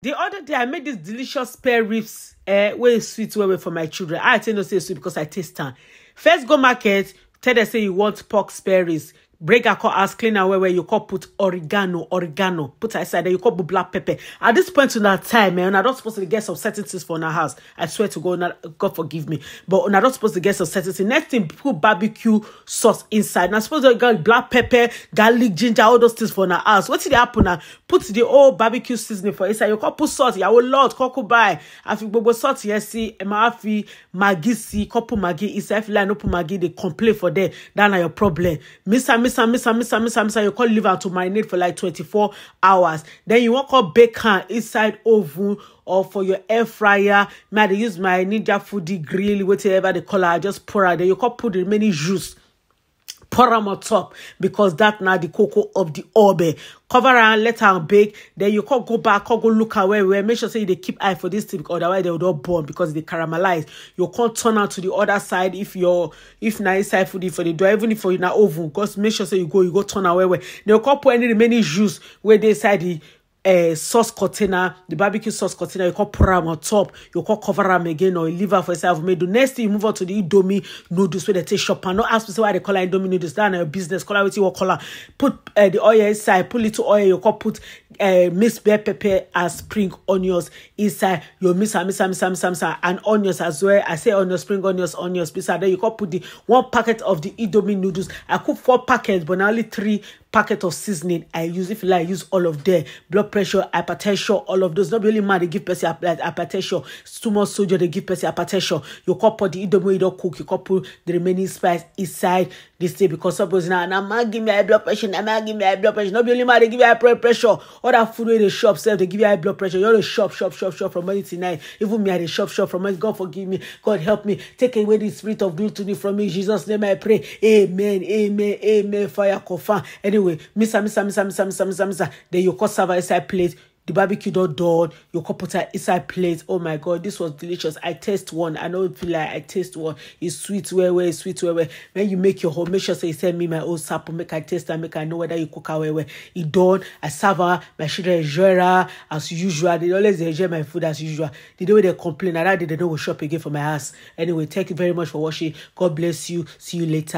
The other day, I made this delicious spare ribs, way sweet way for my children. I tell you no say sweet because I taste them. First go market, tell them say you want pork spare ribs. Break a call as clean and where you call put oregano, put aside there, you call black pepper. At this point in that time, man, I'm not supposed to get some certain things for our house. I swear to God, God forgive me. But I'm not supposed to get some certain things. Next thing, put barbecue sauce inside. Now supposed to get black pepper, garlic, ginger, all those things for our house. What did they happen now? Put the old barbecue seasoning for inside. You call put salt, ya will Lord, cocoa buy. I think bobo salt, yes, see, Mafi, Maggi, see, couple Maggi, is if you no put Maggi, they complain for them. That's not your problem. Miss, you call liver to marinate for like 24 hours. Then you want call bacon inside oven or for your air fryer. May I use my Ninja Foodie grill, whatever they call it. I just pour out there. You can put the remaining juice. Pour them on top because that now the cocoa of the orbe. Cover and let her bake. Then you can go back, go look away. Make sure say they keep eye for this thing, because otherwise they will not burn because they caramelize. You can't turn out to the other side if now inside food for the door, even if you're in an oven. Because make sure say you go turn away. Then you can't put any remaining juice where they inside the sauce container, the barbecue sauce container. You can pour them on top. You can cover them again or leave her for yourself. The next thing you move on to the Indomie noodles where they take shop and not ask me why they call it Indomie noodles. That's your business. Call it what you call it. Put the oil inside. Put little oil. You can put mixed bell pepper and spring onions inside. You mix and onions as well. I say onions, spring onions. Beside then you can put the 1 packet of the Indomie noodles. I cook 4 packets, but now only 3 packet of seasoning I use. If you like, use all of them. Blood pressure, hypertension, all of those. Not really mad, they give person hypertension. Too much soda, they give person hypertension. You can put the Indomie, you don't cook. You can put the remaining spice inside this day, because suppose now man give me high blood pressure. Not be only mad, they give you high blood pressure. All that food where they shop self, they give you high blood pressure. You're the shop from morning to night. Even me, I the shop from morning. God forgive me. God help me. Take away the spirit of gluttony from me. In Jesus' name I pray. Amen. Fire confirm. Anyway, missa. Then you cut serve inside plate. The barbecue done. You can put it inside plate. Oh my God, this was delicious. I taste one. I know feel like I taste one. It's sweet where. When you make your home, make sure say you send me my own sample. Make I taste and make I know whether you cook where. It done. I serve her. My children enjoy her as usual. They always enjoy my food as usual. The day when they complain, and that day they don't go shop again for my house. Anyway, thank you very much for watching. God bless you. See you later.